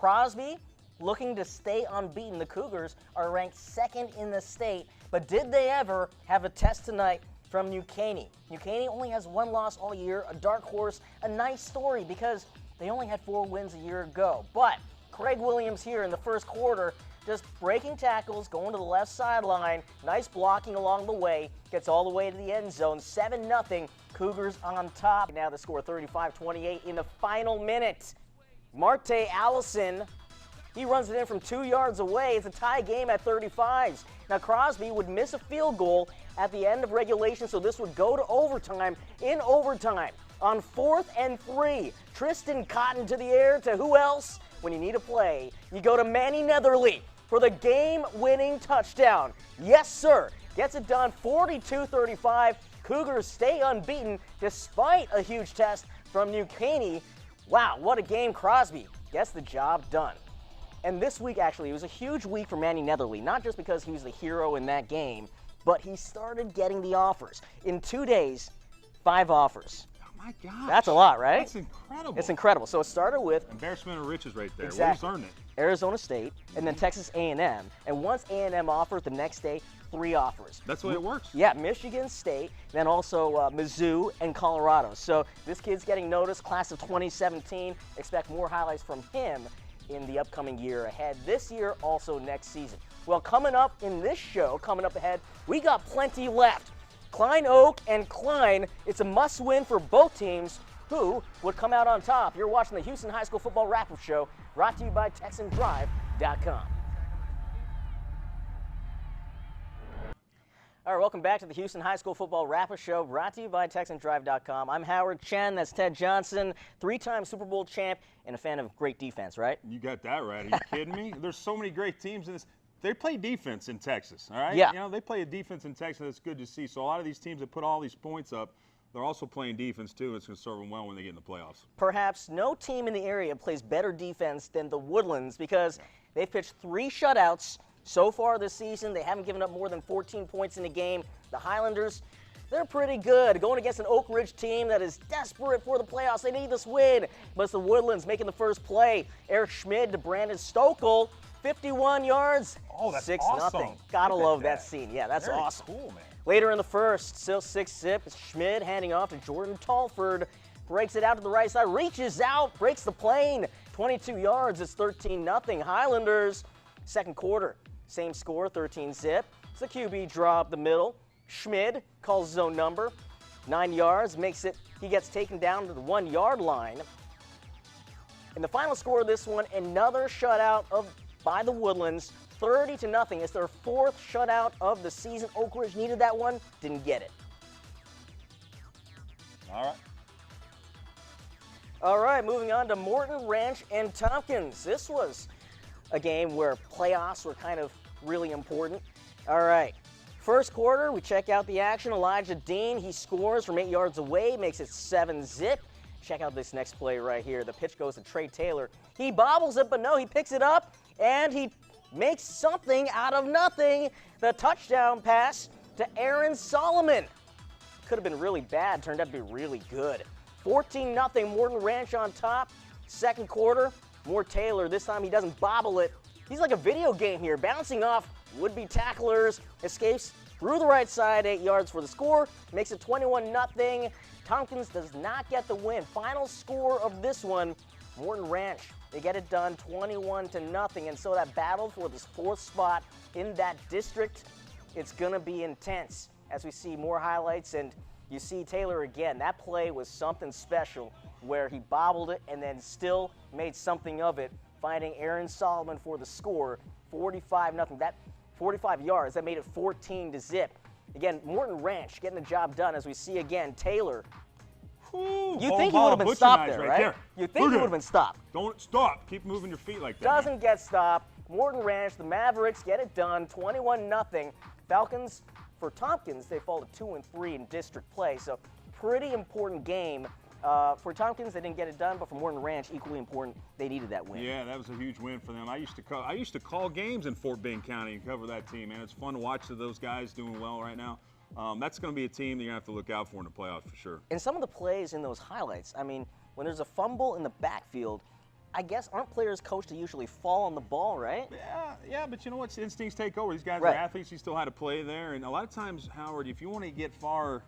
Crosby looking to stay unbeaten. The Cougars are ranked second in the state, but did they ever have a test tonight from New Caney? New Caney only has one loss all year, a dark horse, a nice story because they only had 4 wins a year ago. But Craig Williams here in the first quarter, just breaking tackles, going to the left sideline, nice blocking along the way, gets all the way to the end zone, 7-0, Cougars on top. Now the score 35-28 in the final minute. Marte Allison, he runs it in from 2 yards away. It's a tie game at 35s. Now Crosby would miss a field goal at the end of regulation, so this would go to overtime. In overtime, on 4th and 3, Tristan Cotton to the air to who else? When you need a play, you go to Manny Netherly for the game-winning touchdown. Yes, sir. Gets it done 42-35. Cougars stay unbeaten despite a huge test from New Caney. Wow, what a game. Crosby gets the job done. And this week, actually, it was a huge week for Manny Netherly, not just because he was the hero in that game, but he started getting the offers. In 2 days, 5 offers. My gosh. That's a lot, right? That's incredible. It's incredible. So it started with embarrassment of riches right there. Exactly. Where's earned it? Arizona State, and then Texas A&M. And once A&M offered, the next day, 3 offers. That's the way it works. Yeah, Michigan State, then also Mizzou and Colorado. So this kid's getting noticed, class of 2017. Expect more highlights from him in the upcoming year ahead. This year, also next season. Well, coming up in this show, coming up ahead, we got plenty left. Klein Oak and Klein, it's a must-win for both teams. Who would come out on top? You're watching the Houston High School Football Wrap-Up Show, brought to you by TexanDrive.com. All right, welcome back to the Houston High School Football Wrap-Up Show, brought to you by TexanDrive.com. I'm Howard Chen, that's Ted Johnson, 3-time Super Bowl champ, and a fan of great defense, right? You got that right. Are you kidding me? There's so many great teams in this. They play defense in Texas, all right? Yeah. You know, they play a defense in Texas that's good to see. So a lot of these teams that put all these points up, they're also playing defense too. It's going to serve them well when they get in the playoffs. Perhaps no team in the area plays better defense than the Woodlands because they've pitched 3 shutouts so far this season. They haven't given up more than 14 points in a game. The Highlanders, they're pretty good. Going against an Oak Ridge team that is desperate for the playoffs. They need this win. But it's the Woodlands making the first play. Eric Schmid to Brandon Stokel. 51 yards, oh, that's 6-0. awesome. Gotta love that scene. Yeah, that's very awesome. Cool, man. Later in the first, still 6-zip. It's Schmid handing off to Jordan Talford. Breaks it out to the right side, reaches out, breaks the plane. 22 yards, it's 13-0. Highlanders, second quarter, same score, 13-zip. It's a QB draw up the middle. Schmid calls his own number. 9 yards, makes it, he gets taken down to the 1-yard line. And the final score of this one, another shutout by the Woodlands, 30-0. It's their 4th shutout of the season. Oak Ridge needed that one, didn't get it. All right, moving on to Morton, Ranch, and Tompkins. This was a game where playoffs were kind of really important. All right, first quarter, we check out the action. Elijah Dean, he scores from 8 yards away, makes it 7-zip. Check out this next play right here. The pitch goes to Trey Taylor. He bobbles it, but no, he picks it up, and he makes something out of nothing. The touchdown pass to Aaron Solomon. Could have been really bad, turned out to be really good. 14-0, Morton Ranch on top. Second quarter, more Taylor. This time he doesn't bobble it. He's like a video game here, bouncing off would-be tacklers, escapes through the right side, 8 yards for the score, makes it 21-0. Tompkins does not get the win. Final score of this one, Morton Ranch, they get it done 21-0. And so that battle for this 4th spot in that district, it's going to be intense as we see more highlights. And you see Taylor again. That play was something special where he bobbled it and then still made something of it, finding Aaron Solomon for the score, 45-0. That 45 yards, that made it 14-zip. Again, Morton Ranch getting the job done as we see again Taylor. Ooh, you think he would have been stopped there, right? You think he would have been stopped. Don't stop. Keep moving your feet like that. Doesn't get stopped. Morton Ranch, the Mavericks get it done, 21-0. Falcons, for Tompkins, they fall to 2-3 in district play. So pretty important game. For Tompkins, they didn't get it done, but for Morton Ranch, equally important, they needed that win. Yeah, that was a huge win for them. I used to call games in Fort Bend County and cover that team, man. It's fun to watch those guys doing well right now. That's going to be a team that you're going to have to look out for in the playoffs for sure. And some of the plays in those highlights, I mean, when there's a fumble in the backfield, I guess aren't players coached to usually fall on the ball, right? Yeah, but you know what? Instincts take over. These guys Right. are athletes. You still had to play there. And a lot of times, Howard, if you want to get far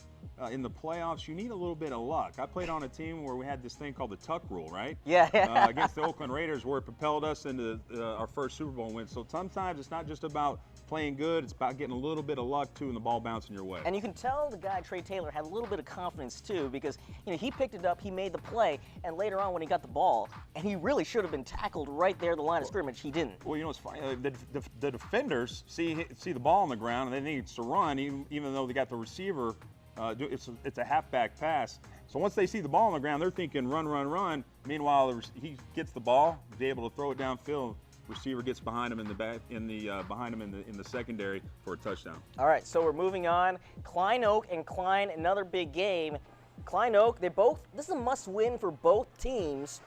in the playoffs, you need a little bit of luck. I played on a team where we had this thing called the tuck rule, right? Yeah. Against the Oakland Raiders, where it propelled us into our first Super Bowl win. So sometimes it's not just about playing good. It's about getting a little bit of luck, too, and the ball bouncing your way. And you can tell the guy, Trey Taylor, had a little bit of confidence, too, because, he picked it up, he made the play, and later on when he got the ball, and he really should have been tackled right there at the line of scrimmage, he didn't. Well, it's funny. The defenders see the ball on the ground, and they need to run, even though they got the receiver. It's a halfback pass. So once they see the ball on the ground, they're thinking run, run, run. Meanwhile, he gets the ball, he's able to throw it downfield. Receiver gets behind him in the secondary for a touchdown. All right, so we're moving on. Klein Oak and Klein, another big game. Klein Oak, this is a must-win for both teams.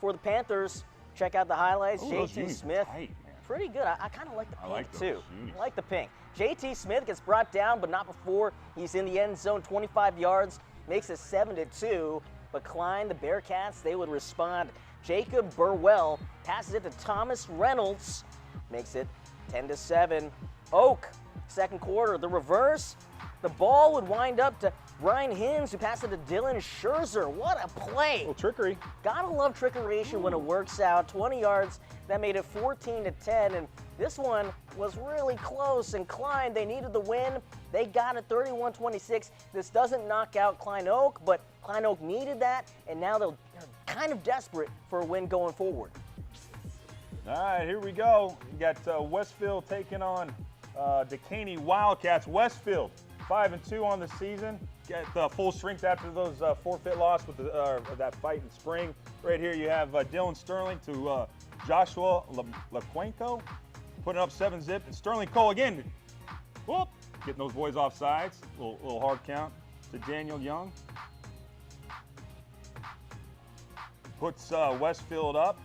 For the Panthers, check out the highlights. JT Smith, tight, man. pretty good. I kind of like the pink too. unis. I like the pink. JT Smith gets brought down, but not before he's in the end zone, 25 yards, makes it 7-2. But Klein, the Bearcats, they would respond. Jacob Burwell passes it to Thomas Reynolds, makes it 10-7. Oak, second quarter, the reverse. The ball would wind up to Ryan Hinz, who passed it to Dylan Scherzer. What a play! A little trickery. Gotta love trickeration when it works out. 20 yards, that made it 14-10, and this one was really close. And Klein, they needed the win. They got it 31-26. This doesn't knock out Klein Oak, but Klein Oak needed that, and now they're kind of desperate for a win going forward. All right, here we go. You got Westfield taking on the Caney Wildcats. Westfield, 5-2 on the season. Get full strength after those forfeit loss with that fight in spring. Right here you have Dylan Sterling to Joshua LaQuenco, putting up 7-zip. And Sterling Cole again, whoop, getting those boys off sides. Little hard count to Daniel Young. Puts Westfield up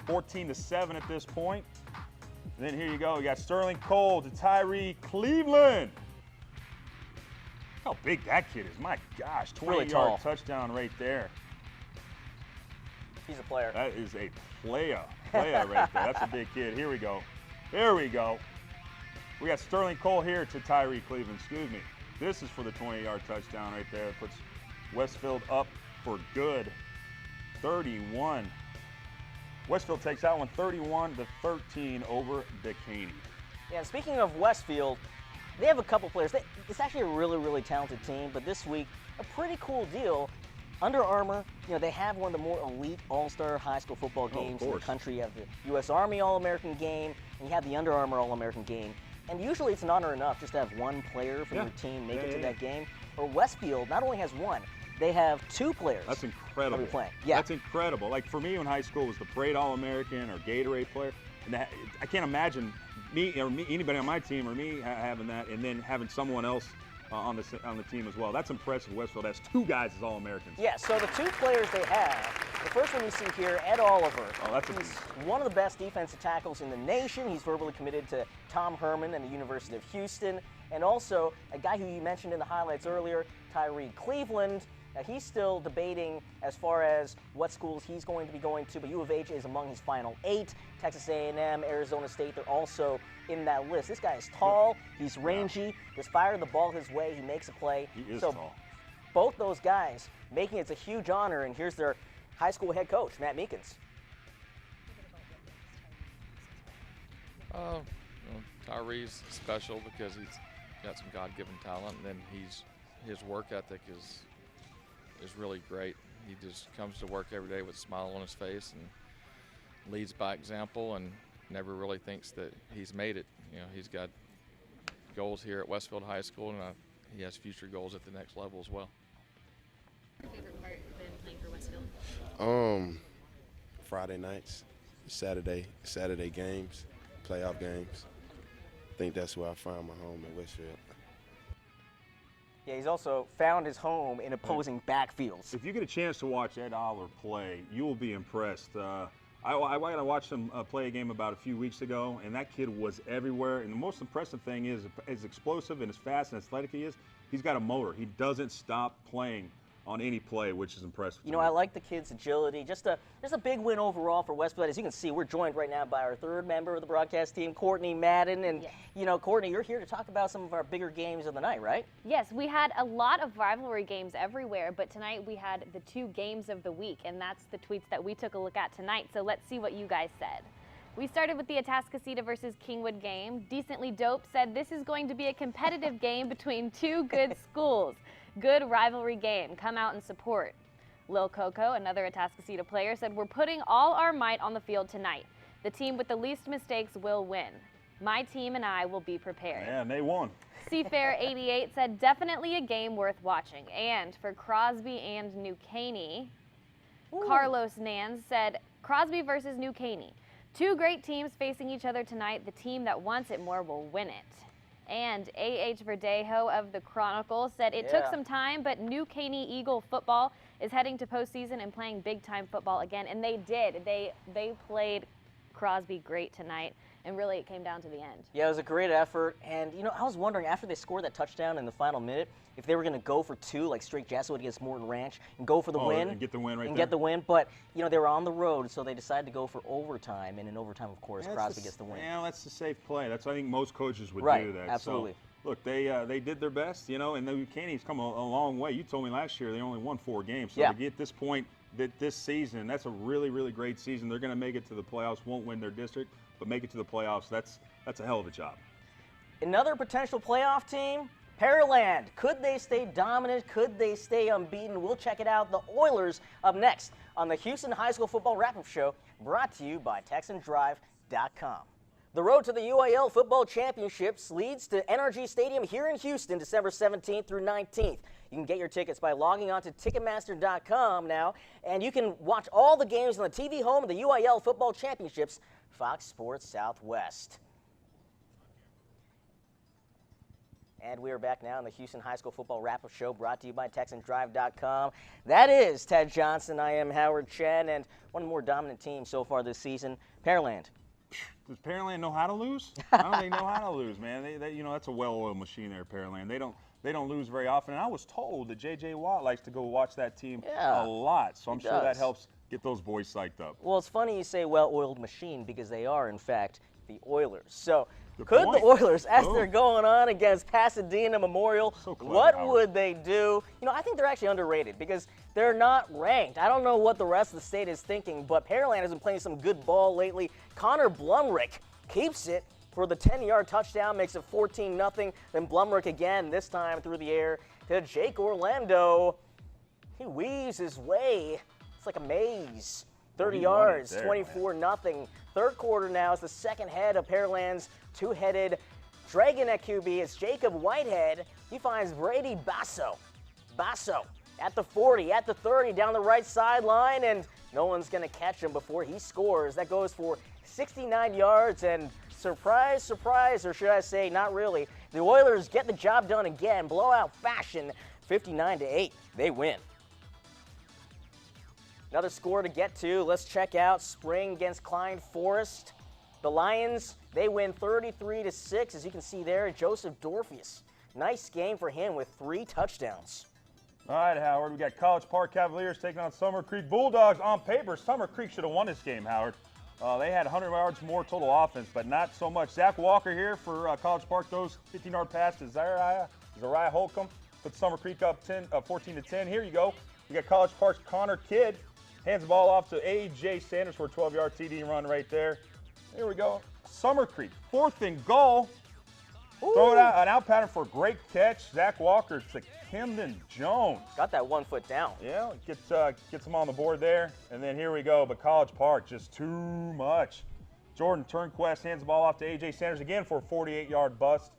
14-7 at this point. And then here you go. You got Sterling Cole to Tyree Cleveland. How big that kid is. My gosh, 20-yard touchdown right there. He's a player. That is a playa right there. That's a big kid. Here we go. There we go. We got Sterling Cole here to Tyree Cleveland. Excuse me. This is for the 20-yard touchdown right there. It puts Westfield up for good. 31. Westfield takes that one 31-13 over Caney. Yeah, speaking of Westfield, they have a couple players. It's actually a really, really talented team, but this week, a pretty cool deal. Under Armour, they have one of the more elite all-star high school football games in the country. You have the U.S. Army All-American game, and you have the Under Armour All-American game. And usually it's an honor enough just to have one player from your team make it to that game. Or Westfield not only has one, they have two players. That's incredible. Playing. Yeah. That's incredible. Like for me in high school, it was the Parade All-American or Gatorade player. And I can't imagine anybody on my team or me having that, and then having someone else on the team as well. That's impressive. Westfield has two guys as All-Americans. Yeah, so the two players they have, the first one you see here, Ed Oliver. Oh, He's one of the best defensive tackles in the nation. He's verbally committed to Tom Herman and the University of Houston. And also, a guy who you mentioned in the highlights earlier, Tyree Cleveland. He's still debating as far as what schools he's going to be going to, but U of H is among his final 8. Texas A&M, Arizona State, they're also in that list. This guy is tall, he's rangy, just fire the ball his way, he makes a play. He is tall. Both those guys making it's a huge honor, and here's their high school head coach, Matt Meekins. Tyree's special because he's got some God-given talent, and then his work ethic is really great. He just comes to work every day with a smile on his face and leads by example and never really thinks that he's made it. He's got goals here at Westfield High School, and he has future goals at the next level as well. Your favorite part been playing for Westfield? Friday nights, Saturday games, playoff games. I think that's where I find my home at Westfield. Yeah, he's also found his home in opposing backfields. If you get a chance to watch Ed Oliver play, you will be impressed. I watched him play a game about a few weeks ago, and that kid was everywhere. And the most impressive thing is, as explosive and as fast and athletic he is, he's got a motor. He doesn't stop playing on any play, which is impressive. You know, I like the kids' agility. Just a big win overall for Westfield. As you can see, we're joined right now by our third member of the broadcast team, Courtney Madden. And, you know, Courtney, you're here to talk about some of our bigger games of the night, right? Yes, we had a lot of rivalry games everywhere, but tonight we had the 2 games of the week, and that's the tweets that we took a look at tonight. So let's see what you guys said. We started with the Atascocita versus Kingwood game. Decently Dope said this is going to be a competitive game between 2 good schools. Good rivalry game. Come out and support. Lil Coco, another Atascocita player, said we're putting all our might on the field tonight. The team with the least mistakes will win. My team and I will be prepared. Yeah, and they won. Seafair 88 said definitely a game worth watching. And for Crosby and New Caney, Carlos Nans said Crosby versus New Caney. 2 great teams facing each other tonight. The team that wants it more will win it. And A.H. Verdejo of the Chronicle said it took some time, but New Caney Eagle football is heading to postseason and playing big-time football again. And they did. They played Crosby great tonight, and really it came down to the end. Yeah, it was a great effort. And, you know, I was wondering, after they scored that touchdown in the final minute, if they were going to go for 2, like Strake Jaswood against Morton Ranch, and go for the win. And get the win right and there. get the win. But, you know, they were on the road, so they decided to go for overtime. And in overtime, of course, Crosby gets the win. Yeah, that's the safe play. That's I think most coaches would do that. Absolutely. So, look, they did their best, you know, and the Caney's come a long way. You told me last year they only won 4 games. So to get this point this season, that's a really, really great season. They're going to make it to the playoffs, won't win their district, but make it to the playoffs. That's a hell of a job. Another potential playoff team, Pearland. Could they stay dominant? Could they stay unbeaten? We'll check it out. The Oilers up next on the Houston High School Football Wrap-Up Show, brought to you by TexanDrive.com. The road to the UIL Football Championships leads to NRG Stadium here in Houston, December 17th through 19th. You can get your tickets by logging on to Ticketmaster.com now, and you can watch all the games on the TV home of the UIL Football Championships, Fox Sports Southwest. And we are back now on the Houston High School Football Wrap-Up Show, brought to you by TexanDrive.com. That is Ted Johnson. I am Howard Chen, and one of the more dominant teams so far this season, Pearland. Does Pearland know how to lose? I don't think they know how to lose, man. They you know, that's a well-oiled machine there, Pearland. They don't lose very often. And I was told that J.J. Watt likes to go watch that team a lot, so I'm sure that helps get those boys psyched up. Well, it's funny you say well-oiled machine because they are, in fact, the Oilers. So could the Oilers, as they're going on against Pasadena Memorial, what would they do? You know, I think they're actually underrated because they're not ranked. I don't know what the rest of the state is thinking, but Pearland has been playing some good ball lately. Connor Blumrick keeps it for the 10-yard touchdown, makes it 14-0. Then Blumrick again, this time through the air to Jake Orlando. He weaves his way. It's like a maze. 30 yards, 24-0. Third quarter now is the second head of Pearland's 2-headed dragon at QB. It's Jacob Whitehead. He finds Brady Basso. Basso at the 40, at the 30, down the right sideline, and no one's going to catch him before he scores. That goes for 69 yards, and surprise, surprise, or should I say not really, the Oilers get the job done again. Blowout fashion, 59-8. They win. Another score to get to. Let's check out Spring against Klein Forest. The Lions, they win 33-6. As you can see there, Joseph Dorfius. Nice game for him with 3 touchdowns. All right, Howard, we got College Park Cavaliers taking on Summer Creek Bulldogs. On paper, Summer Creek should have won this game, Howard. They had 100 yards more total offense, but not so much. Zach Walker here for College Park throws 15-yard pass to Zariah Holcomb. Puts Summer Creek up 14-10. Here you go. You got College Park's Connor Kidd. Hands the ball off to A.J. Sanders for a 12-yard TD run right there. Here we go. Summer Creek, 4th and goal. Ooh. Throw it out, an out pattern for a great catch. Zach Walker to Camden Jones. Got that 1 foot down. Yeah, gets him on the board there. And then here we go, but College Park, just too much. Jordan Turnquest hands the ball off to A.J. Sanders again for a 48-yard bust.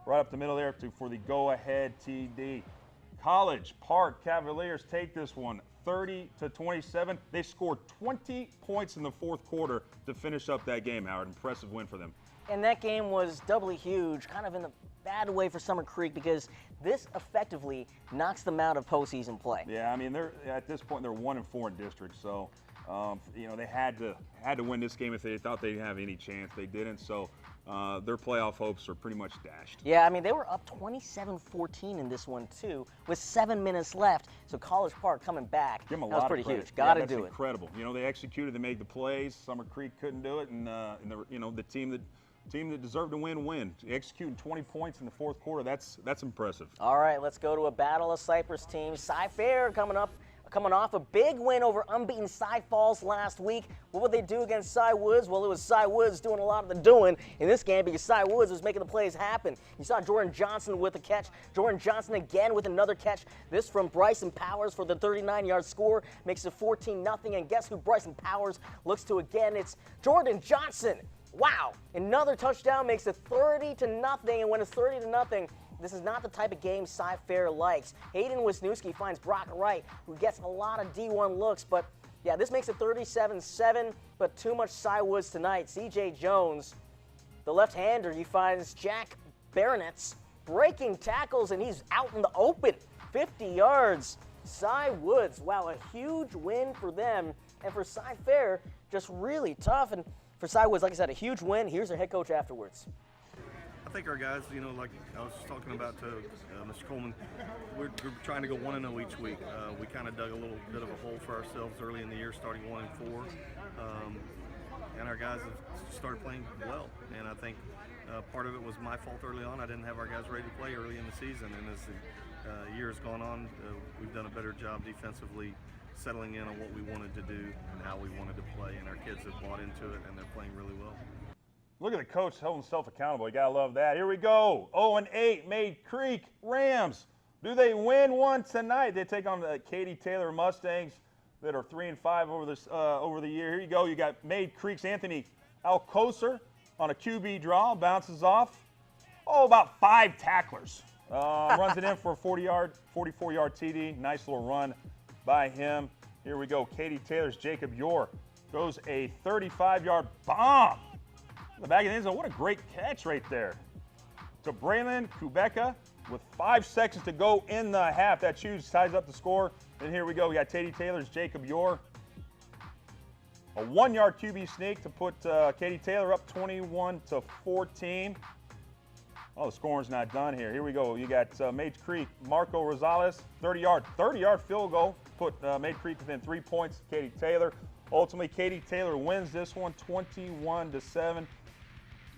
Right up the middle there for the go-ahead TD. College Park Cavaliers take this one 30-27. They scored 20 points in the 4th quarter to finish up that game, Howard. Impressive win for them. And that game was doubly huge, kind of in the bad way for Summer Creek, because this effectively knocks them out of postseason play. Yeah, I mean, they're at this point they're 1-4 in district, so You know, they had to win this game if they thought they'd have any chance. They didn't, so their playoff hopes are pretty much dashed. Yeah, I mean, they were up 27-14 in this one, too, with 7 minutes left. So College Park coming back. Give them a that was lot pretty of credit. huge. Got to that's do it. incredible. You know, they executed, they made the plays. Summer Creek couldn't do it, and the team that deserved to win. Executing 20 points in the fourth quarter, that's impressive. All right, let's go to a Battle of Cypress team. Cy-Fair coming off a big win over unbeaten Cy Falls last week. What would they do against Cy Woods? Well, it was Cy Woods doing a lot of the doing in this game because Cy Woods was making the plays happen. You saw Jordan Johnson with a catch. Jordan Johnson again with another catch. This from Bryson Powers for the 39-yard score. Makes it 14-0. And guess who Bryson Powers looks to again? It's Jordan Johnson. Wow. Another touchdown makes it 30-0. And when it's 30-0, this is not the type of game Cy-Fair likes. Hayden Wisniewski finds Brock Wright, who gets a lot of D1 looks. But, yeah, this makes it 37-7, but too much Cy Woods tonight. C.J. Jones, the left-hander, he finds Jack Baronetz breaking tackles, and he's out in the open. 50 yards. Cy Woods, wow, a huge win for them. And for Cy-Fair, just really tough. And for Cy Woods, like I said, a huge win. Here's their head coach afterwards. I think our guys, you know, like I was talking about to Mr. Coleman, we're trying to go 1-0 each week. We kind of dug a little bit of a hole for ourselves early in the year, starting 1-4, and our guys have started playing well. And I think part of it was my fault early on. I didn't have our guys ready to play early in the season, and as the year has gone on, we've done a better job defensively settling in on what we wanted to do and how we wanted to play, and our kids have bought into it, and they're playing really well. Look at the coach holding himself accountable. You got to love that. Here we go. 0-8, Mayde Creek Rams. Do they win one tonight? They take on the Katy Taylor Mustangs that are 3-5 over the year. Here you go. You got Mayde Creek's Anthony Alcocer on a QB draw. Bounces off. About 5 tacklers. Runs it in for a 44-yard TD. Nice little run by him. Here we go. Katy Taylor's Jacob Yore goes a 35-yard bomb. The back of the end zone. What a great catch right there. To Braylon Kubeka with 5 seconds to go in the half. That huge ties up the score. And here we go. We got Katy Taylor's Jacob Yore. A 1-yard QB sneak to put Katy Taylor up 21-14. Oh, the scoring's not done here. Here we go. You got Mayde Creek, Marco Rosales, 30-yard field goal. Put Mayde Creek within 3 points. Katy Taylor. Ultimately, Katy Taylor wins this one 21-7.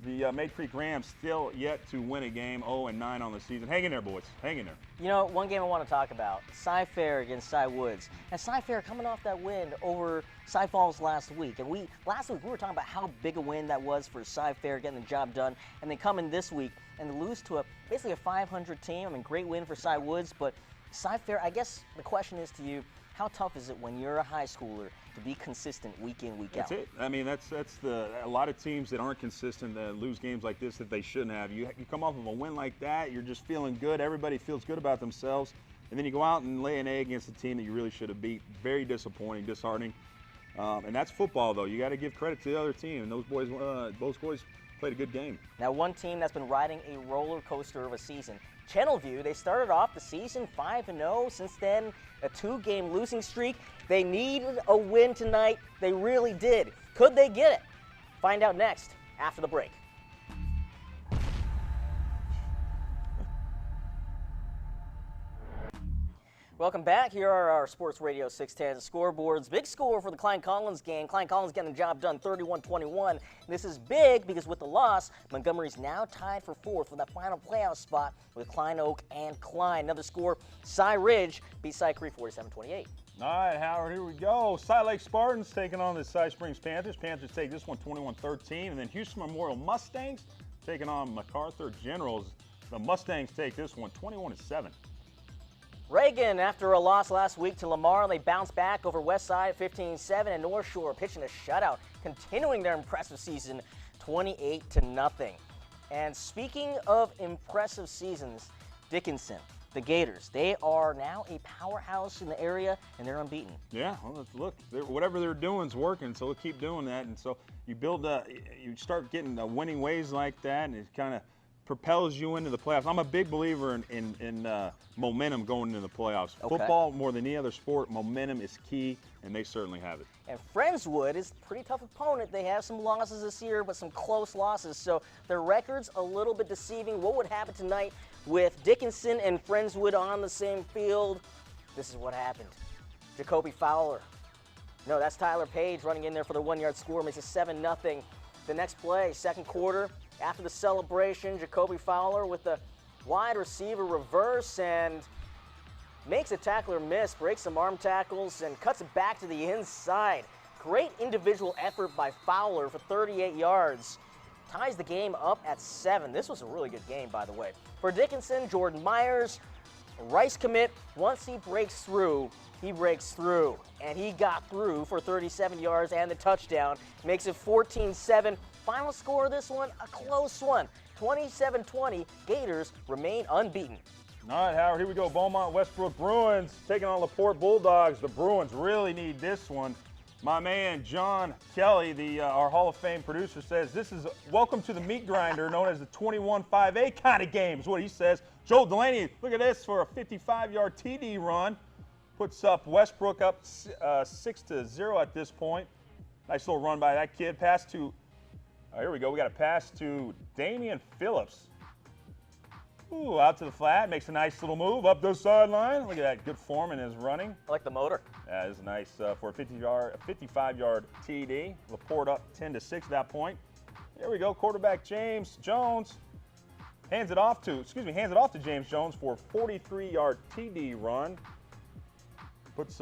The Mayde Creek Rams still yet to win a game, 0-9 on the season. Hang in there, boys. Hang in there. You know, one game I want to talk about, Cy-Fair against Cy Woods. And Cy-Fair coming off that win over Cy Falls last week. And last week we were talking about how big a win that was for Cy-Fair getting the job done. And they come in this week and lose to basically a 500 team. I mean, great win for Cy Woods. But Cy-Fair, I guess the question is to you, how tough is it when you're a high schooler to be consistent week in, week out? That's it. I mean, a lot of teams that aren't consistent that lose games like this that they shouldn't have. You come off of a win like that, you're just feeling good. Everybody feels good about themselves. And then you go out and lay an egg against a team that you really should have beat. Very disappointing, disheartening. And that's football, though. You got to give credit to the other team. And those boys played a good game. Now, one team that's been riding a roller coaster of a season, Channelview, they started off the season 5-0. Since then, a 2-game losing streak. They needed a win tonight. They really did. Could they get it? Find out next after the break. Welcome back. Here are our Sports Radio 610 scoreboards. Big score for the Klein-Collins game. Klein-Collins getting the job done 31-21. This is big because with the loss, Montgomery's now tied for 4th for that final playoff spot with Klein Oak and Klein. Another score, Cy Ridge beat Cy Creek 47-28. All right, Howard, here we go. Cy Lake Spartans taking on the Cy Springs Panthers. Panthers take this one 21-13. And then Houston Memorial Mustangs taking on MacArthur Generals. The Mustangs take this one 21-7. Reagan, after a loss last week to Lamar, they bounce back over Westside 15-7, and North Shore pitching a shutout, continuing their impressive season 28-0. And speaking of impressive seasons, Dickinson, the Gators, they are now a powerhouse in the area, and they're unbeaten. Yeah, well, look, whatever they're doing is working, so they'll keep doing that. And so you start getting winning ways like that, and it kind of propels you into the playoffs. I'm a big believer in momentum going into the playoffs. Okay. Football, more than any other sport, momentum is key, and they certainly have it. And Friendswood is a pretty tough opponent. They have some losses this year, but some close losses, so their record's a little bit deceiving. What would happen tonight with Dickinson and Friendswood on the same field? This is what happened. Jacoby Fowler. No, that's Tyler Page running in there for the 1-yard score, makes it 7-0. The next play, second quarter, after the celebration, Jacoby Fowler with the wide receiver reverse and makes a tackler miss, breaks some arm tackles, and cuts it back to the inside. Great individual effort by Fowler for 38 yards. Ties the game up at 7. This was a really good game, by the way. For Dickinson, Jordan Myers, Rice commit, once he breaks through, and he got through for 37 yards and the touchdown. Makes it 14-7. Final score of this one, a close one. 27-20, Gators remain unbeaten. All right, Howard, here we go. Beaumont Westbrook Bruins taking on LaPorte Bulldogs. The Bruins really need this one. My man, John Kelly, our Hall of Fame producer, says this is welcome to the meat grinder known as the 21-5A kind of game is what he says. Joel Delaney, look at this for a 55-yard TD run. Puts up Westbrook up 6-0 at this point. Nice little run by that kid. Pass to, here we go. We got a pass to Damian Phillips. Ooh, out to the flat. Makes a nice little move up the sideline. Look at that good form in his running. I like the motor. That is nice for a 55-yard TD. LaPorte up 10-6 at that point. Here we go. Quarterback James Jones hands it off to James Jones for a 43-yard TD run. Puts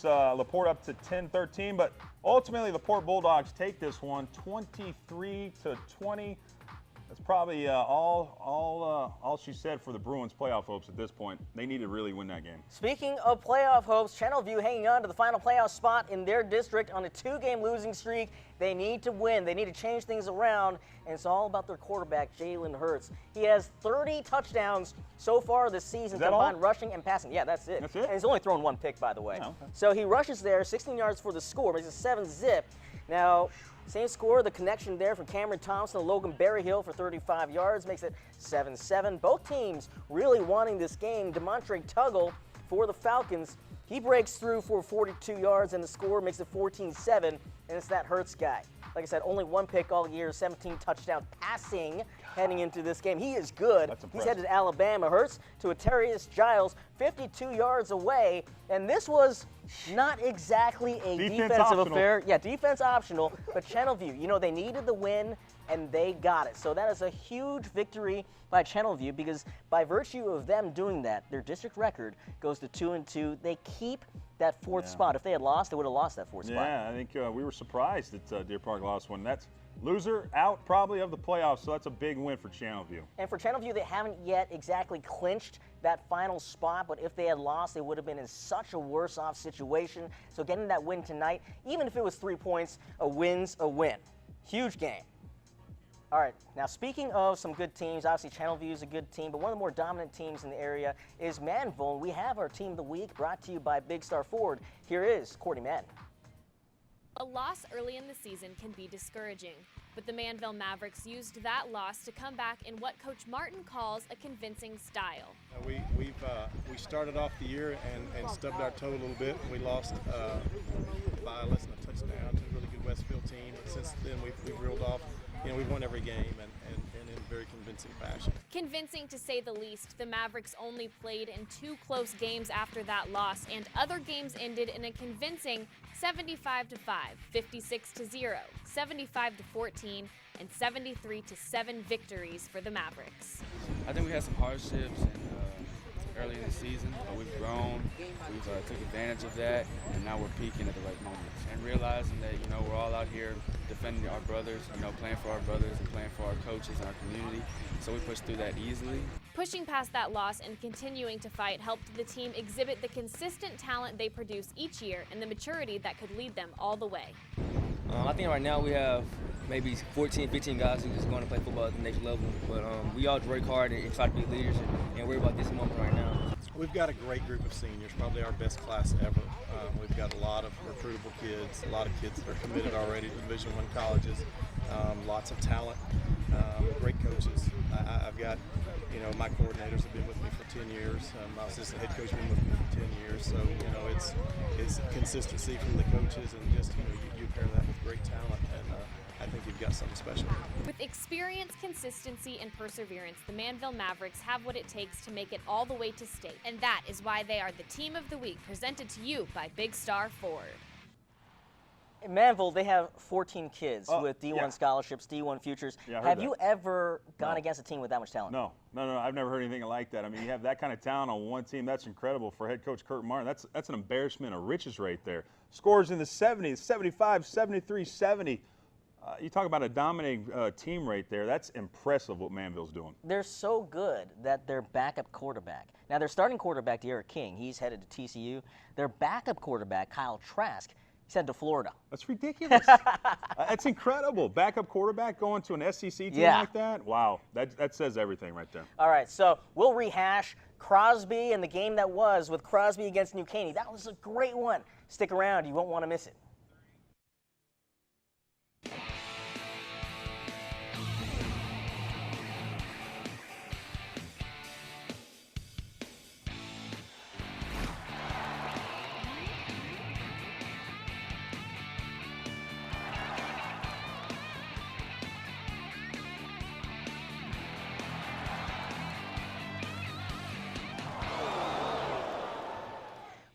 LaPorte up to 10-13, but ultimately LaPorte Bulldogs take this one 23-20. That's probably all she said for the Bruins playoff hopes at this point. They need to really win that game. Speaking of playoff hopes, Channelview hanging on to the final playoff spot in their district on a 2-game losing streak. They need to win. They need to change things around, and it's all about their quarterback, Jalen Hurts. He has 30 touchdowns so far this season, combined rushing and passing. Yeah, that's it. That's it? And he's only thrown 1 pick, by the way. Oh, okay. So he rushes there, 16 yards for the score, makes it 7-zip. Now, same score, the connection there from Cameron Thompson to Logan Berryhill for 35 yards, makes it 7-7. Both teams really wanting this game. DeMontre Tuggle for the Falcons, he breaks through for 42 yards, and the score makes it 14-7, and it's that Hurts guy. Like I said, only 1 pick all year, 17 touchdown passing heading into this game. He is good. He's headed to Alabama. Hurts to Atarius Giles, 52 yards away, and this was not exactly a defensive affair. Yeah, defense optional, but Channelview, you know, they needed the win, and they got it. So that is a huge victory by Channelview because by virtue of them doing that, their district record goes to 2-2. They keep that 4th spot. If they had lost, they would have lost that 4th spot. Yeah, I think we were surprised that Deer Park lost one. That's loser out probably of the playoffs, so that's a big win for Channelview. And for Channelview, they haven't yet exactly clinched that final spot, but if they had lost, they would have been in such a worse off situation. So getting that win tonight, even if it was 3 points, a win's a win. Huge game. All right, now speaking of some good teams, obviously Channelview is a good team, but one of the more dominant teams in the area is Manville. We have our Team of the Week brought to you by Big Star Ford. Here is Courtney Madden. A loss early in the season can be discouraging, but the Manville Mavericks used that loss to come back in what Coach Morton calls a convincing style. We started off the year and stubbed our toe a little bit. We lost by less than a touchdown to a really good Westfield team, but since then we've reeled off. You know, we've won every game and in very convincing fashion. Convincing to say the least, the Mavericks only played in 2 close games after that loss, and other games ended in a convincing 75-5, 56-0, 75-14, and 73-7 victories for the Mavericks. I think we had some hardships early in the season, but we've grown, we've took advantage of that, and now we're peaking at the right moments. And realizing that, you know, we're all out here defending our brothers, you know, playing for our brothers and playing for our coaches and our community, so we pushed through that easily. Pushing past that loss and continuing to fight helped the team exhibit the consistent talent they produce each year and the maturity that could lead them all the way. I think right now we have maybe 14, 15 guys who just going to play football at the next level. But we all work hard and try to be leaders and worry about this moment right now. We've got a great group of seniors, probably our best class ever. We've got a lot of recruitable kids, a lot of kids that are committed already to Division I colleges, lots of talent. great coaches. I've got, you know, my coordinators have been with me for 10 years. My assistant head coach has been with me for 10 years. So, you know, it's consistency from the coaches, and just, you know, you pair that with great talent, and I think you've got something special. With experience, consistency, and perseverance, the Manville Mavericks have what it takes to make it all the way to state. And that is why they are the Team of the Week, presented to you by Big Star Ford. In Manville, they have 14 kids with D1 scholarships, D1 futures. Yeah, have you ever gone against a team with that much talent? No. I've never heard anything like that. I mean, you have that kind of talent on one team. That's incredible for head coach Kurt Martin. That's an embarrassment of riches right there. Scores in the 70s, 75, 73, 70. You talk about a dominating team right there. That's impressive what Manville's doing. They're so good that their backup quarterback, now their starting quarterback, De'Ara King, he's headed to TCU. Their backup quarterback, Kyle Trask, he's headed to Florida. That's ridiculous. That's incredible. Backup quarterback going to an SEC team like that? Wow, that says everything right there. All right, so we'll rehash Crosby and the game that was with Crosby against New Caney. That was a great one. Stick around. You won't want to miss it.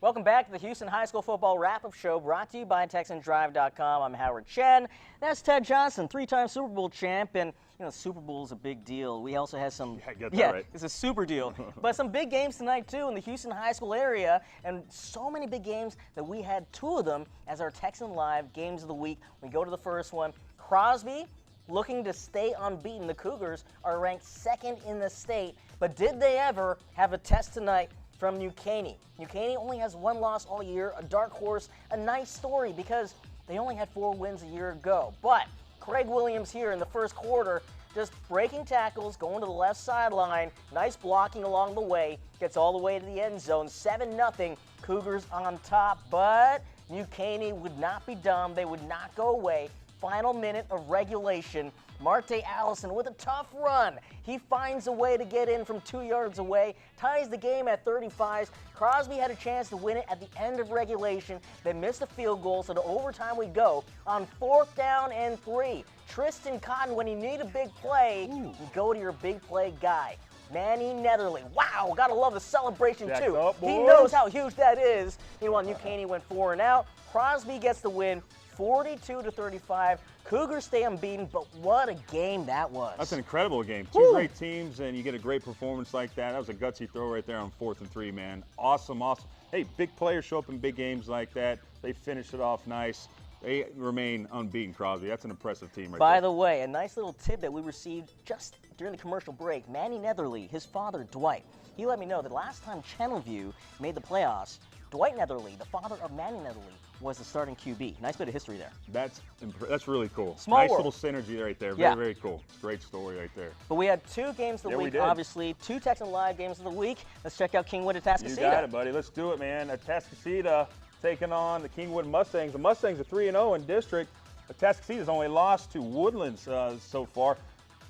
Welcome back to the Houston High School Football Wrap-Up Show, brought to you by TexanDrive.com. I'm Howard Chen. That's Ted Johnson, three-time Super Bowl champ, and you know, Super Bowl is a big deal. We also have some, right. It's a super deal. But some big games tonight too in the Houston High School area, and so many big games that we had two of them as our Texan Live Games of the Week. We go to the first one. Crosby looking to stay unbeaten. The Cougars are ranked second in the state, but did they ever have a test tonight from New Caney? New Caney only has one loss all year, a dark horse, a nice story because they only had 4 wins a year ago. But Craig Williams here in the first quarter, just breaking tackles, going to the left sideline, nice blocking along the way, gets all the way to the end zone, 7-0, Cougars on top. But New Caney would not be dumb, they would not go away. Final minute of regulation, Marte Allison with a tough run. He finds a way to get in from 2 yards away, ties the game at 35. Crosby had a chance to win it at the end of regulation. They missed a field goal, so to overtime we go on 4th down and 3. Tristan Cotton, when you need a big play, you go to your big play guy. Manny Netherly. Wow, gotta love the celebration too. He knows how huge that is. Meanwhile, New Caney went 4 and out. Crosby gets the win, 42-35. Cougars stay unbeaten, but what a game that was. That's an incredible game. Two great teams, and you get a great performance like that. That was a gutsy throw right there on 4th and 3, man. Awesome. Hey, big players show up in big games like that. They finish it off nice. They remain unbeaten, Crosby. That's an impressive team right there. By the way, a nice little tip that we received just during the commercial break. Manny Netherly, his father, Dwight, he let me know that last time Channelview made the playoffs, Dwight Netherly, the father of Manny Netherly, was the starting QB. Nice bit of history there. That's really cool. Nice little synergy right there. Very, very cool. It's a great story right there. But we had 2 games of the week, obviously. 2 Texan Live games of the week. Let's check out Kingwood Atascocita. You got it, buddy. Let's do it, man. Atascocita taking on the Kingwood Mustangs. The Mustangs are 3-0 in district. Atascocita's only lost to Woodlands so far.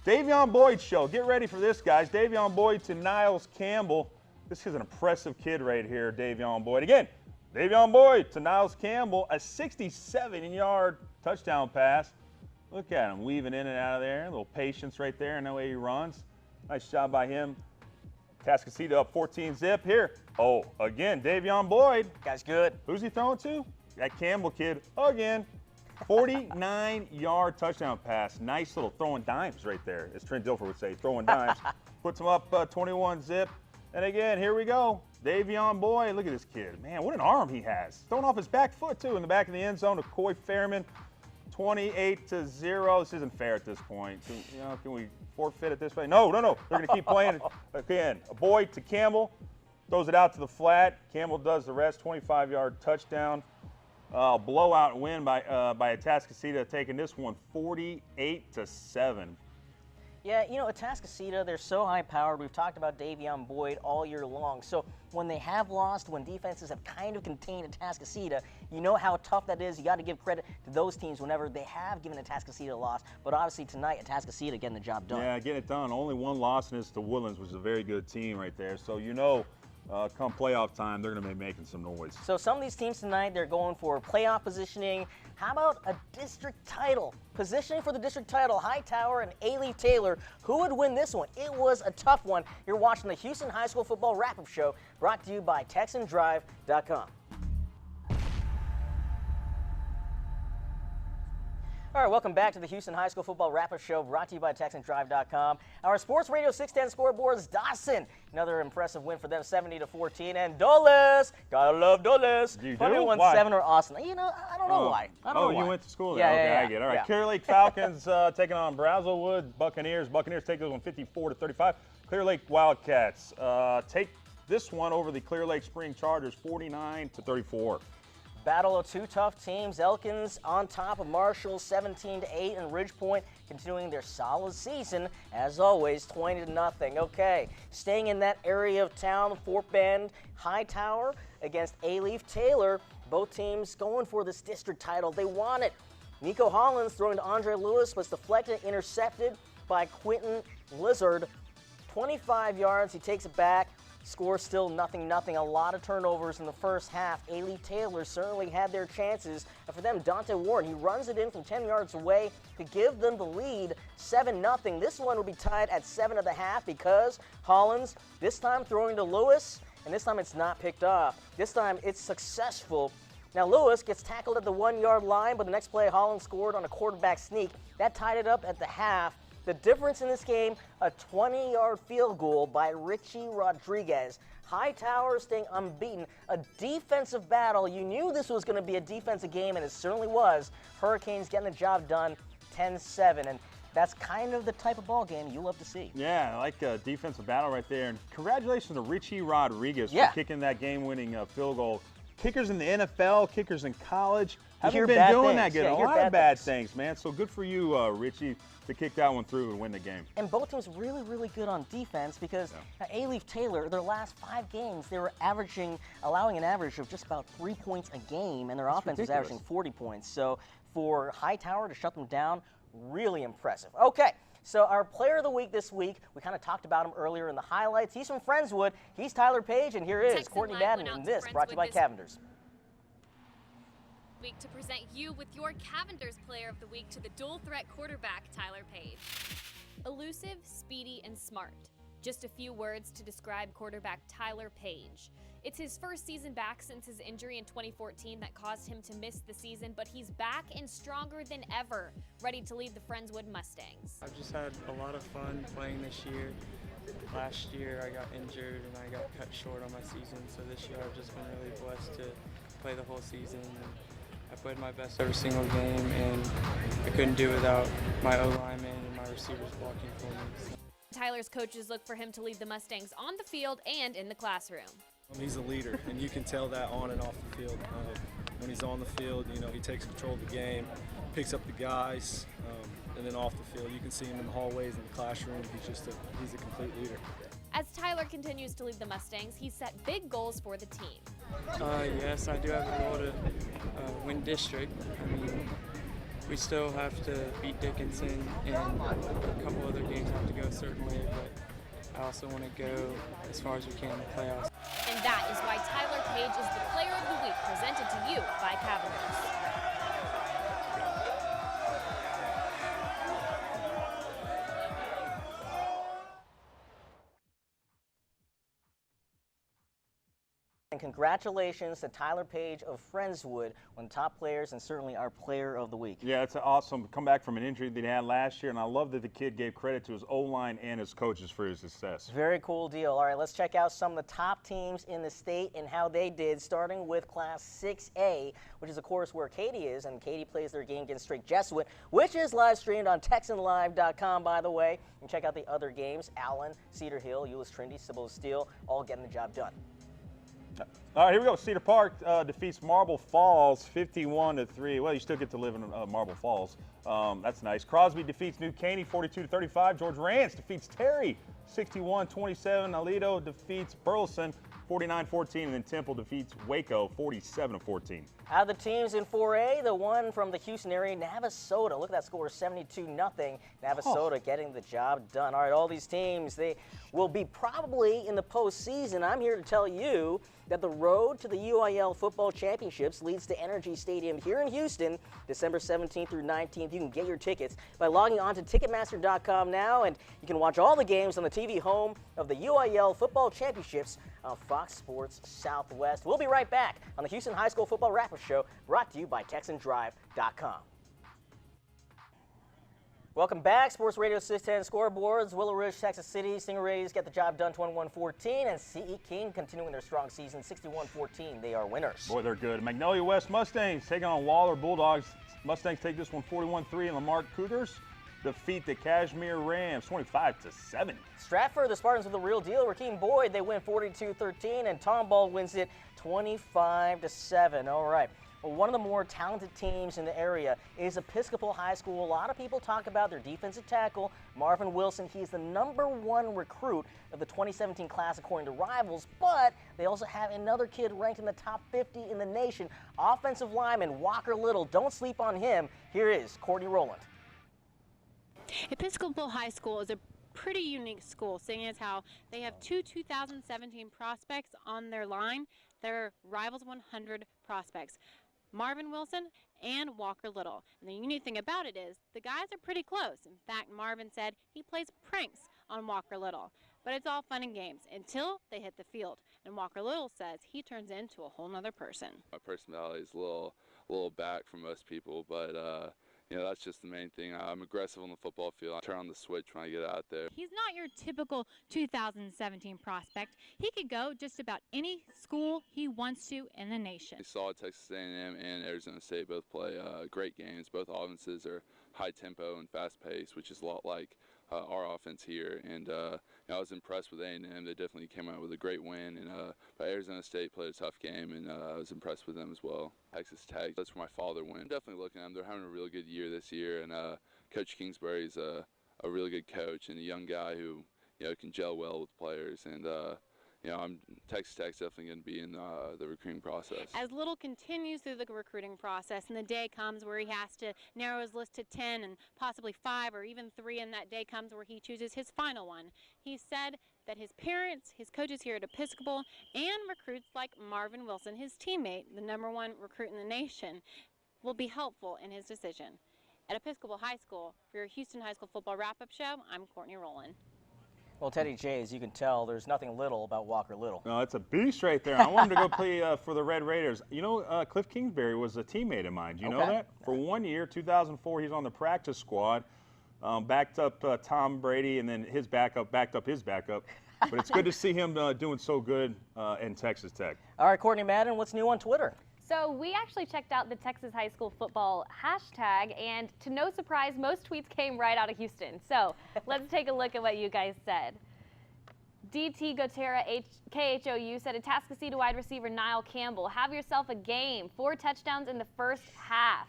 Davion Boyd show. Get ready for this, guys. Davion Boyd to Niles Campbell. This is an impressive kid right here, Davion Boyd. Again, Davion Boyd to Niles Campbell, a 67-yard touchdown pass. Look at him weaving in and out of there. A little patience right there in the way he runs. Nice job by him. Atascocita up 14-zip here. Oh, again, Davion Boyd. Guy's good. Who's he throwing to? That Campbell kid again. 49-yard touchdown pass. Nice little throwing dimes right there, as Trent Dilfer would say, throwing dimes. Puts him up 21-zip. And again, here we go. Davion Boyd, look at this kid. Man, what an arm he has. Throwing off his back foot, too, in the back of the end zone to Coy Fairman. 28-0. This isn't fair at this point. Can we forfeit it this way? No. They're going to keep playing it. Again, Boyd to Campbell. Throws it out to the flat. Campbell does the rest. 25-yard touchdown. Blowout win by Atascocita, taking this one 48-7. Yeah, you know, Atascocita, they're so high-powered. We've talked about Davion Boyd all year long. So when they have lost, when defenses have kind of contained Atascocita, you know how tough that is. You got to give credit to those teams whenever they have given Atascocita a loss. But obviously tonight, Atascocita getting the job done. Yeah, getting it done. Only one loss, and it's to Woodlands, which is a very good team right there. So you know, come playoff time, they're going to be making some noise. So some of these teams tonight, they're going for playoff positioning. How about a district title? Positioning for the district title, Hightower and A-Leaf Taylor. Who would win this one? It was a tough one. You're watching the Houston High School Football Wrap-Up Show, brought to you by TexanDrive.com. All right, welcome back to the Houston High School Football Wrap-Up Show, brought to you by TexanDrive.com. Our Sports Radio 610 scoreboards, Dawson. Another impressive win for them, 70-14. And Dulles, gotta love Dulles. 21-7 or Austin. You know, I don't know why. I don't know why. You went to school there. Yeah, okay, yeah, I get it. All right, yeah. Clear Lake Falcons taking on Brazelwood Buccaneers. Buccaneers take this one 54-35. Clear Lake Wildcats take this one over the Clear Lake Spring Chargers 49-34. Battle of two tough teams. Elkins on top of Marshall 17-8, and Ridgepoint continuing their solid season as always 20-0. Okay, staying in that area of town, Fort Bend, Hightower against A-Leaf Taylor. Both teams going for this district title. They want it. Nico Hollins throwing to Andre Lewis was deflected and intercepted by Quentin Lizard. 25 yards, he takes it back. Score still 0-0. A lot of turnovers in the first half. A-Leaf Taylor certainly had their chances. And for them, Dante Warren, he runs it in from 10 yards away to give them the lead, 7-0. This one will be tied at 7 at the half because Hollins, this time throwing to Lewis, and this time it's not picked off. This time it's successful. Now Lewis gets tackled at the 1-yard line, but the next play Hollins scored on a quarterback sneak. That tied it up at the half. The difference in this game, a 20-yard field goal by Richie Rodriguez. Hightower staying unbeaten. A defensive battle. You knew this was going to be a defensive game, and it certainly was. Hurricanes getting the job done 10-7, and that's kind of the type of ball game you love to see. Yeah, I like a defensive battle right there. And congratulations to Richie Rodriguez for kicking that game-winning field goal. Kickers in the NFL, kickers in college, haven't been doing that good. A lot of bad things, man. So good for you, Richie, to kick that one through and win the game. And both teams really, really good on defense because A-Leaf Taylor, their last 5 games, they were allowing an average of just about 3 points a game, and their offense was averaging 40 points. So for Hightower to shut them down, really impressive. Okay. So our player of the week this week, we kind of talked about him earlier in the highlights. He's from Friendswood. He's Tyler Page, and here is Texan Courtney Live Madden, went out and to this brought to you by Friendswood Cavenders. Week to present you with your Cavenders Player of the Week to the dual threat quarterback Tyler Page. Elusive, speedy, and smart. Just a few words to describe quarterback Tyler Page. It's his first season back since his injury in 2014 that caused him to miss the season, but he's back and stronger than ever, ready to lead the Friendswood Mustangs. I've just had a lot of fun playing this year. Last year I got injured and I got cut short on my season, so this year I've just been really blessed to play the whole season. And I played my best every single game, and I couldn't do it without my O-lineman and my receivers blocking for me. Tyler's coaches look for him to lead the Mustangs on the field and in the classroom. He's a leader, and you can tell that on and off the field. When he's on the field, you know, he takes control of the game, picks up the guys, and then off the field, you can see him in the hallways, in the classroom. He's a complete leader. As Tyler continues to lead the Mustangs, he's set big goals for the team. Yes, I do have a goal to win district. I mean, we still have to beat Dickinson, and a couple other games have to go a certain way, but I also want to go as far as we can in the playoffs. And that is why Tyler Page is the Player of the Week, presented to you by Cavenders. And congratulations to Tyler Page of Friendswood, one of the top players and certainly our player of the week. Yeah, it's an awesome comeback from an injury that he had last year, and I love that the kid gave credit to his O-line and his coaches for his success. Very cool deal. All right, let's check out some of the top teams in the state and how they did, starting with Class 6A, which is, of course, where Katy is, and Katy plays their game against Straight Jesuit, which is live streamed on TexanLive.com, by the way. And check out the other games, Allen, Cedar Hill, Euless Trinity, Sybil Steel, all getting the job done. All right, here we go. Cedar Park defeats Marble Falls 51-3. Well, you still get to live in Marble Falls. That's nice. Crosby defeats New Caney 42-35. George Rance defeats Terry 61-27. Aledo defeats Burleson 49-14, and then Temple defeats Waco 47-14. Out of the teams in 4A, the one from the Houston area, Navasota. Look at that score, 72-0. Navasota getting the job done. All right, all these teams, they will be probably in the postseason. I'm here to tell you that the road to the UIL Football Championships leads to Energy Stadium here in Houston, December 17th through 19th. You can get your tickets by logging on to Ticketmaster.com now, and you can watch all the games on the TV home of the UIL Football Championships on Fox Sports Southwest. We'll be right back on the Houston High School Football Wrap-Up Show, brought to you by TexanDrive.com. Welcome back. Sports Radio 610 scoreboards. Willow Ridge, Texas City. Stingrays get the job done 21-14, and CE King continuing their strong season 61-14. They are winners. Boy, they're good. Magnolia West Mustangs taking on Waller Bulldogs. Mustangs take this one 41-3, and Lamar Cougars defeat the Kashmir Rams 25-7. Stratford, the Spartans with the real deal. Rakeem Boyd, they win 42-13, and Tomball wins it 25-7. All right. Well, one of the more talented teams in the area is Episcopal High School. A lot of people talk about their defensive tackle, Marvin Wilson. He's the #1 recruit of the 2017 class according to Rivals, but they also have another kid ranked in the top 50 in the nation, offensive lineman Walker Little. Don't sleep on him. Here is Courtney Rowland. Episcopal High School is a pretty unique school, seeing as how they have two 2017 prospects on their line. They're Rivals 100 prospects, Marvin Wilson and Walker Little. And the unique thing about it is the guys are pretty close. In fact, Marvin said he plays pranks on Walker Little. But it's all fun and games until they hit the field. And Walker Little says he turns into a whole nother person. My personality is a little back from most people, but you know, that's just the main thing. I'm aggressive on the football field. I turn on the switch when I get out there. He's not your typical 2017 prospect. He could go just about any school he wants to in the nation. We saw Texas A&M and Arizona State both play great games. Both offenses are high tempo and fast paced, which is a lot like our offense here. And you know, I was impressed with A&M. They definitely came out with a great win. And but Arizona State played a tough game, and I was impressed with them as well. Texas Tech, that's where my father went. I'm definitely looking at them. They're having a really good year this year, and Coach Kingsbury's a really good coach and a young guy who, you know, can gel well with players. And you know, Texas Tech's definitely going to be in the recruiting process. As Little continues through the recruiting process, and the day comes where he has to narrow his list to 10 and possibly 5 or even 3, and that day comes where he chooses his final one. He said that his parents, his coaches here at Episcopal, and recruits like Marvin Wilson, his teammate, the #1 recruit in the nation, will be helpful in his decision. At Episcopal High School, for your Houston High School Football Wrap-Up Show, I'm Courtney Rowland. Well, Teddy J, as you can tell, there's nothing little about Walker Little. No, it's a beast right there. I want him to go play for the Red Raiders. You know, Cliff Kingsbury was a teammate of mine. Do you know that? For 1 year, 2004, he's on the practice squad, backed up Tom Brady, and then his backup backed up his backup. But it's good to see him doing so good in Texas Tech. All right, Courtney Madden, what's new on Twitter? So we actually checked out the Texas High School Football hashtag, and to no surprise, most tweets came right out of Houston. So let's take a look at what you guys said. DT Gotera KHOU said, Atascocita wide receiver Niall Campbell, have yourself a game. 4 touchdowns in the first half.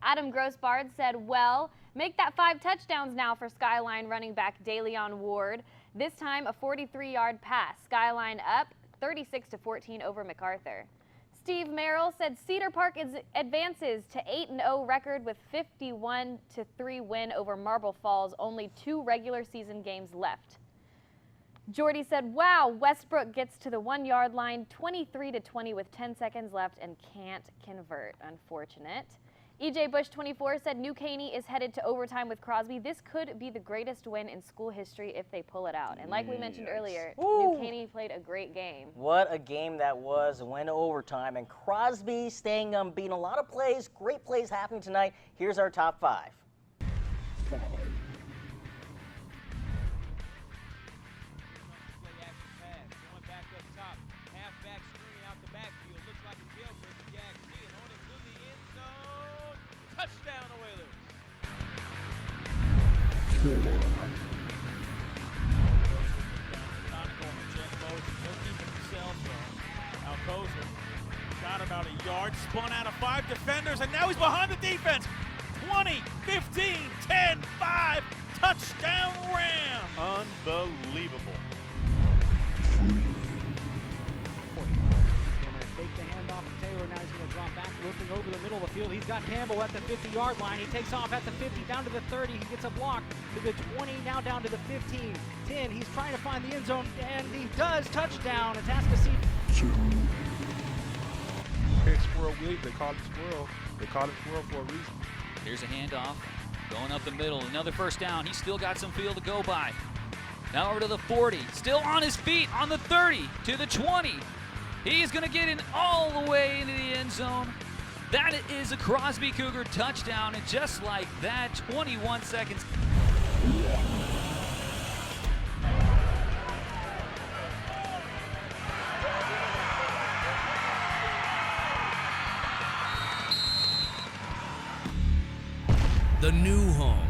Adam Grossbard said, well, make that 5 touchdowns now for Skyline running back DeLeon Ward. This time a 43-yard pass. Skyline up 36-14 over MacArthur. Steve Merrill said Cedar Park advances to 8-0 record with 51-3 win over Marble Falls. Only 2 regular season games left. Jordy said, wow, Westbrook gets to the 1-yard line 23-20 with 10 seconds left and can't convert. Unfortunate. EJ Bush 24 said New Caney is headed to overtime with Crosby. This could be the greatest win in school history if they pull it out. And like we mentioned earlier, New Caney played a great game. What a game that was. It went to overtime, and Crosby staying unbeaten. A lot of plays, great plays happening tonight. Here's our top 5. Touchdown, Oilers. He'll keep it himself. Alcosa Now he's behind the defense. 20, 15, 10, 5. Touchdown Ram. Unbelievable. Take the handoff to Taylor. Now he's going to drop back, looking over the middle of the field. He's got Campbell at the 50-yard line. He takes off at the 50, down to the 30. He gets a block to the 20, now down to the 15, 10. He's trying to find the end zone, and he does. Touchdown, Atascocita. Squirrel Willie, they call it squirrel. They call it squirrel for a reason. Here's a handoff, going up the middle. Another first down. He's still got some field to go by. Now over to the 40. Still on his feet on the 30 to the 20. He's going to get in all the way into the end zone. That is a Crosby Cougar touchdown, and just like that, 21 seconds. The new home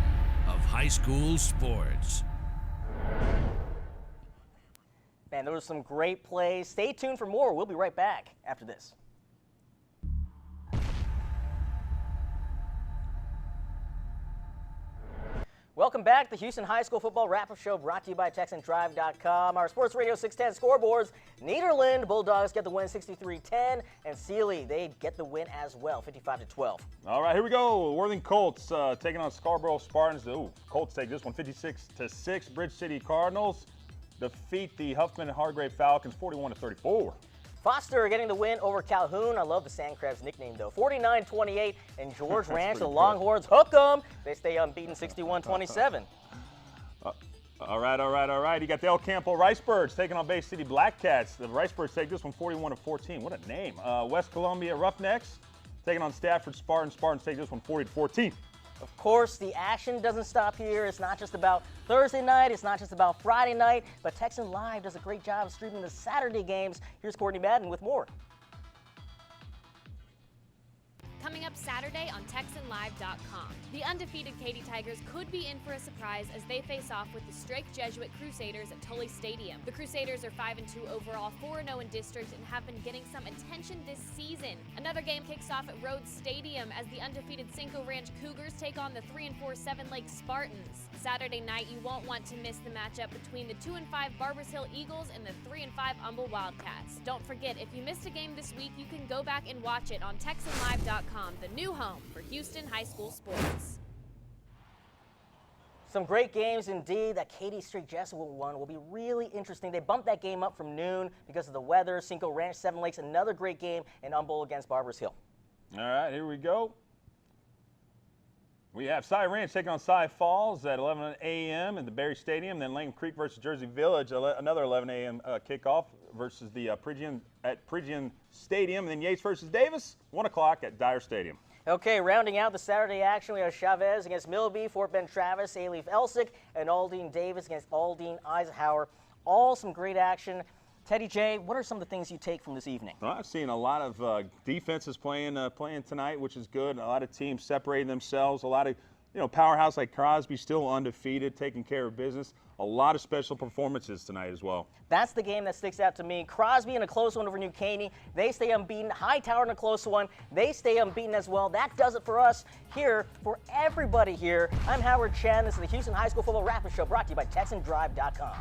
of high school sports. Man, there was some great plays. Stay tuned for more. We'll be right back after this. Welcome back to the Houston High School Football Wrap-Up Show, brought to you by TexanDrive.com. Our Sports Radio 610 scoreboards. Nederland Bulldogs get the win 63-10, and Sealy, they get the win as well, 55-12. All right, here we go. Worthing Colts taking on Scarborough Spartans. Ooh, Colts take this one 56-6. Bridge City Cardinals defeat the Huffman and Hargrave Falcons 41-34. Foster getting the win over Calhoun. I love the Sandcrabs nickname, though. 49-28, and George Ranch, the Longhorns, hook them. They stay unbeaten 61-27. All right. You got the El Campo Ricebirds taking on Bay City Black Cats. The Ricebirds take this one 41-14. What a name. West Columbia Roughnecks taking on Stafford Spartans. Spartans take this one 40-14. Of course, the action doesn't stop here. It's not just about Thursday night. It's not just about Friday night. But Texan Live does a great job of streaming the Saturday games. Here's Courtney Madden with more. Coming up Saturday on TexanLive.com. The undefeated Katy Tigers could be in for a surprise as they face off with the Strake Jesuit Crusaders at Tully Stadium. The Crusaders are 5-2 overall, 4-0 in district, and have been getting some attention this season. Another game kicks off at Rhodes Stadium as the undefeated Cinco Ranch Cougars take on the 3-4 Seven Lakes Spartans. Saturday night, you won't want to miss the matchup between the 2-5 Barbers Hill Eagles and the 3-5 Humble Wildcats. Don't forget, if you missed a game this week, you can go back and watch it on TexanLive.com, the new home for Houston high school sports. Some great games indeed. That Katy Strake Jesuit one will be really interesting. They bumped that game up from noon because of the weather. Cinco Ranch, Seven Lakes, another great game, and Humble against Barbers Hill. All right, here we go. We have Cy Ranch taking on Cy Falls at 11 a.m. in the Berry Stadium. Then Langham Creek versus Jersey Village, another 11 a.m. Kickoff versus the Phrygian Stadium. And then Yates versus Davis, 1 o'clock at Dyer Stadium. Okay, rounding out the Saturday action, we have Chavez against Milby, Fort Bend Travis, Alief Elsick, and Aldine Davis against Aldine Eisenhower. All some great action. Teddy J, what are some of the things you take from this evening? Well, I've seen a lot of defenses playing tonight, which is good. A lot of teams separating themselves. A lot of powerhouse like Crosby still undefeated, taking care of business. A lot of special performances tonight as well. That's the game that sticks out to me. Crosby in a close one over New Caney. They stay unbeaten. Hightower in a close one. They stay unbeaten as well. That does it for us here, for everybody here. I'm Howard Chen. This is the Houston High School Football Wrap-Up Show brought to you by TexanDrive.com.